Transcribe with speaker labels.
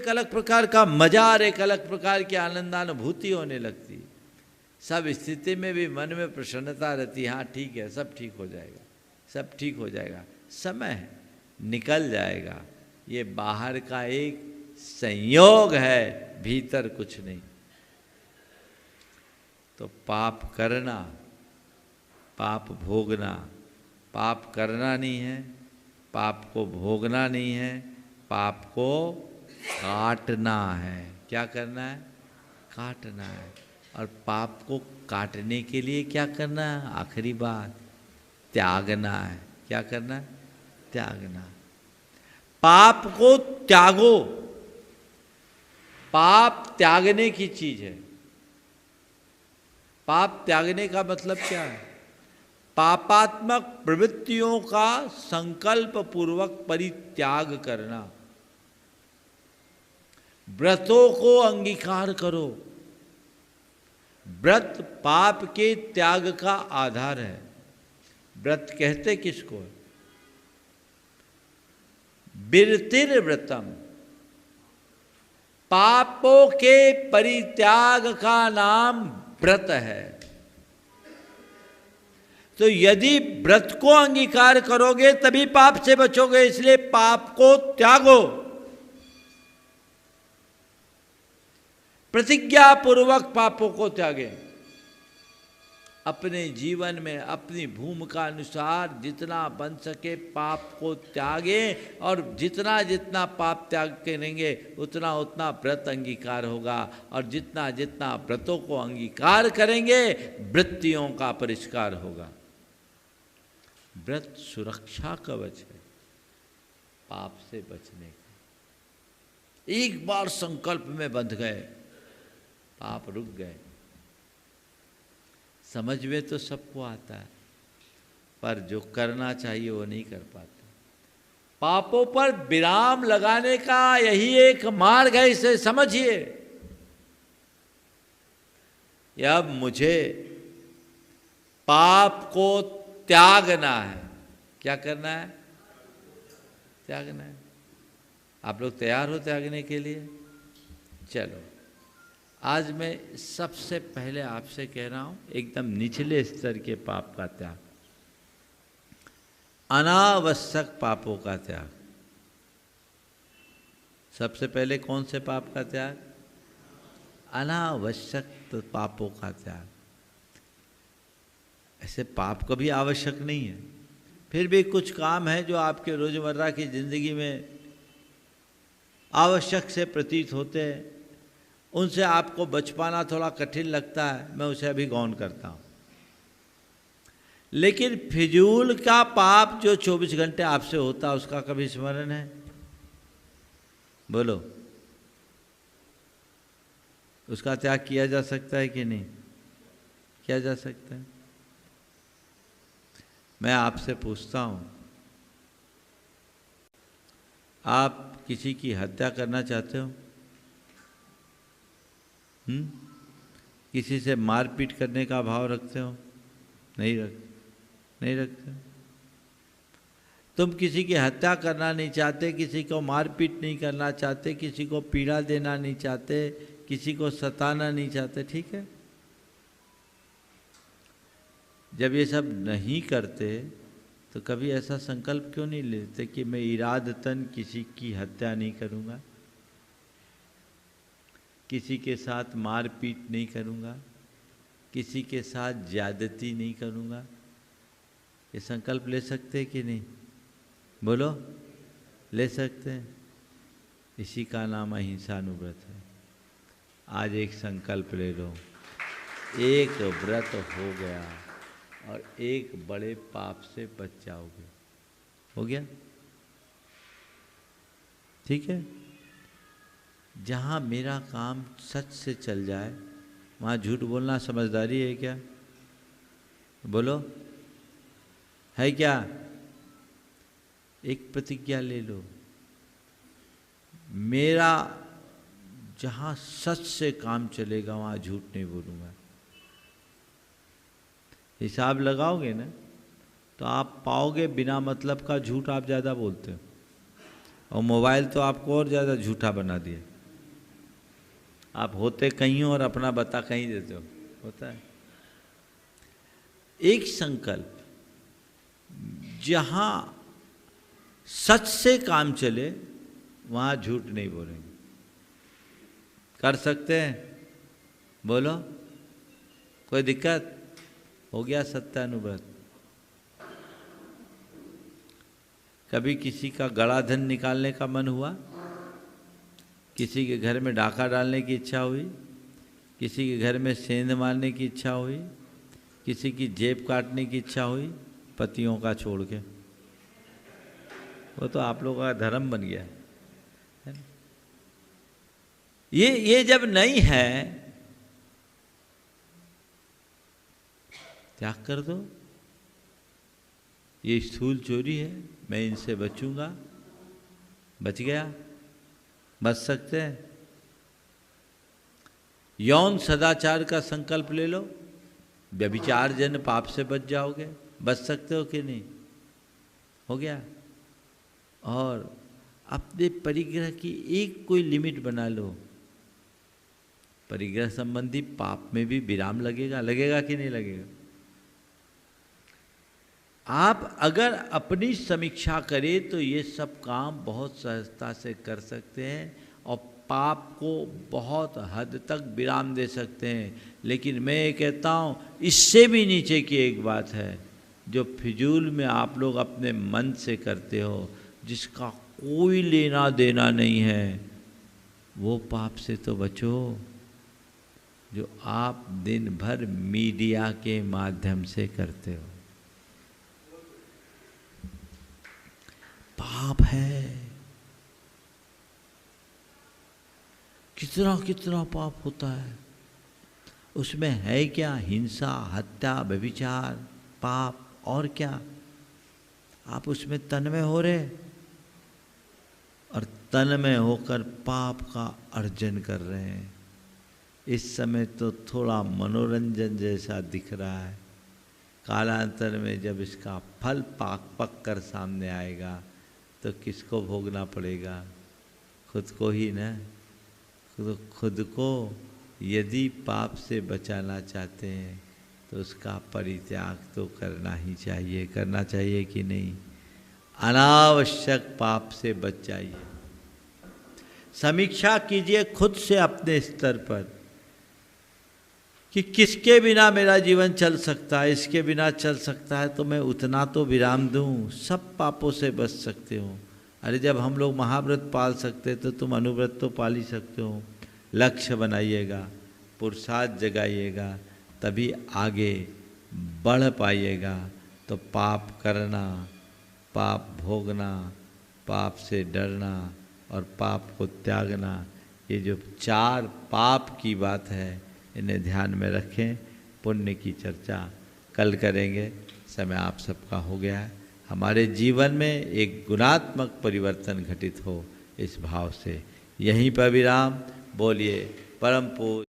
Speaker 1: एक अलग प्रकार का मजा और एक अलग प्रकार की आनंदानुभूति होने लगती है। सब स्थिति में भी मन में प्रसन्नता रहती है, हाँ ठीक है, सब ठीक हो जाएगा, सब ठीक हो जाएगा, समय है, निकल जाएगा। ये बाहर का एक संयोग है, भीतर कुछ नहीं। तो पाप करना, पाप भोगना, पाप करना नहीं है, पाप को भोगना नहीं है, पाप को काटना है। क्या करना है? काटना है। और पाप को काटने के लिए क्या करना है? आखिरी बात, त्यागना है। क्या करना है? त्यागना। पाप को त्यागो। पाप त्यागने की चीज है। पाप त्यागने का मतलब क्या है? पापात्मक प्रवृत्तियों का संकल्प पूर्वक परित्याग करना। व्रतों को अंगीकार करो। व्रत पाप के त्याग का आधार है। व्रत कहते किसको है? विरतिर व्रतम। पापों के परित्याग का नाम व्रत है। तो यदि व्रत को अंगीकार करोगे तभी पाप से बचोगे, इसलिए पाप को त्यागो। प्रतिज्ञा पूर्वक पापों को त्यागे। अपने जीवन में अपनी भूमिका अनुसार जितना बन सके पाप को त्यागे, और जितना जितना पाप त्याग करेंगे उतना उतना व्रत अंगीकार होगा, और जितना जितना व्रतों को अंगीकार करेंगे वृत्तियों का परिष्कार होगा। व्रत सुरक्षा कवच है पाप से बचने का। एक बार संकल्प में बंध गए, पाप रुक गए। समझ में तो सबको आता है, पर जो करना चाहिए वो नहीं कर पाता। पापों पर विराम लगाने का यही एक मार्ग है, इसे समझिए। अब मुझे पाप को त्यागना है। क्या करना है? त्यागना है। आप लोग तैयार हो त्यागने के लिए? चलो, आज मैं सबसे पहले आपसे कह रहा हूं, एकदम निचले स्तर के पाप का त्याग, अनावश्यक पापों का त्याग। सबसे पहले कौन से पाप का त्याग? अनावश्यक पापों का त्याग। ऐसे पाप कभी आवश्यक नहीं है, फिर भी कुछ काम है जो आपके रोजमर्रा की जिंदगी में आवश्यक से प्रतीत होते हैं, उनसे आपको बच पाना थोड़ा कठिन लगता है, मैं उसे अभी गौन करता हूं। लेकिन फिजूल का पाप जो 24 घंटे आपसे होता है, उसका कभी स्मरण है? बोलो, उसका त्याग किया जा सकता है कि नहीं किया जा सकता है? मैं आपसे पूछता हूं, आप किसी की हत्या करना चाहते हो? किसी से मारपीट करने का भाव रखते हो? नहीं रखते। तुम किसी की हत्या करना नहीं चाहते, किसी को मारपीट नहीं करना चाहते, किसी को पीड़ा देना नहीं चाहते, किसी को सताना नहीं चाहते, ठीक है। जब ये सब नहीं करते तो कभी ऐसा संकल्प क्यों नहीं लेते कि मैं इरादतन किसी की हत्या नहीं करूँगा, किसी के साथ मारपीट नहीं करूँगा, किसी के साथ ज्यादती नहीं करूँगा? ये संकल्प ले सकते हैं कि नहीं? बोलो, ले सकते हैं। इसी का नाम अहिंसानुव्रत है। आज एक संकल्प ले लो, एक व्रत हो गया और एक बड़े पाप से बच जाओगे। हो गया? ठीक है। जहाँ मेरा काम सच से चल जाए वहाँ झूठ बोलना समझदारी है क्या? बोलो, है क्या? एक प्रतिज्ञा ले लो, मेरा जहाँ सच से काम चलेगा वहाँ झूठ नहीं बोलूँगा। हिसाब लगाओगे ना तो आप पाओगे बिना मतलब का झूठ आप ज़्यादा बोलते हो, और मोबाइल तो आपको और ज़्यादा झूठा बना दिया। आप होते कहीं हो और अपना बता कहीं देते हो, होता है। एक संकल्प, जहां सच से काम चले वहां झूठ नहीं बोलेंगे। कर सकते हैं? बोलो, कोई दिक्कत? हो गया सत्यानुव्रत। कभी किसी का गड़ा धन निकालने का मन हुआ? किसी के घर में डाका डालने की इच्छा हुई? किसी के घर में सेंध मारने की इच्छा हुई? किसी की जेब काटने की इच्छा हुई? पतियों का छोड़ के। वो तो आप लोगों का धर्म बन गया है। ये जब नहीं है, त्याग कर दो। ये स्थूल चोरी है, मैं इनसे बचूंगा। बच गया? बच सकते हैं? यौन सदाचार का संकल्प ले लो, व्यभिचार जन पाप से बच जाओगे। बच सकते हो कि नहीं? हो गया। और अपने परिग्रह की एक कोई लिमिट बना लो। परिग्रह संबंधी पाप में भी विराम लगेगा, लगेगा कि नहीं लगेगा? आप अगर अपनी समीक्षा करें तो ये सब काम बहुत सहजता से कर सकते हैं और पाप को बहुत हद तक विराम दे सकते हैं। लेकिन मैं ये कहता हूँ, इससे भी नीचे की एक बात है, जो फिजूल में आप लोग अपने मन से करते हो, जिसका कोई लेना देना नहीं है, वो पाप से तो बचो। जो आप दिन भर मीडिया के माध्यम से करते हो, पाप है। कितना कितना पाप होता है उसमें। है क्या? हिंसा, हत्या, व्यभिचार, पाप, और क्या? आप उसमें तन्मय हो रहे और तन्मय होकर पाप का अर्जन कर रहे हैं। इस समय तो थोड़ा मनोरंजन जैसा दिख रहा है, कालांतर में जब इसका फल पक कर सामने आएगा तो किसको भोगना पड़ेगा? खुद को ही ना। खुद को यदि पाप से बचाना चाहते हैं तो उसका परित्याग तो करना ही चाहिए। करना चाहिए कि नहीं? अनावश्यक पाप से बच जाइए। समीक्षा कीजिए खुद से अपने स्तर पर कि किसके बिना मेरा जीवन चल सकता है। इसके बिना चल सकता है तो मैं उतना तो विराम दूं, सब पापों से बच सकते हो। अरे जब हम लोग महाव्रत पाल सकते तो तुम अनुव्रत तो पाल ही सकते हो। लक्ष्य बनाइएगा, पुरुषार्थ जगाइएगा, तभी आगे बढ़ पाइएगा। तो पाप करना, पाप भोगना, पाप से डरना और पाप को त्यागना, ये जो 4 पाप की बात है, इन्हें ध्यान में रखें। पुण्य की चर्चा कल करेंगे। समय आप सबका हो गया है। हमारे जीवन में एक गुणात्मक परिवर्तन घटित हो, इस भाव से यहीं पर विराम। बोलिए परम पूज्य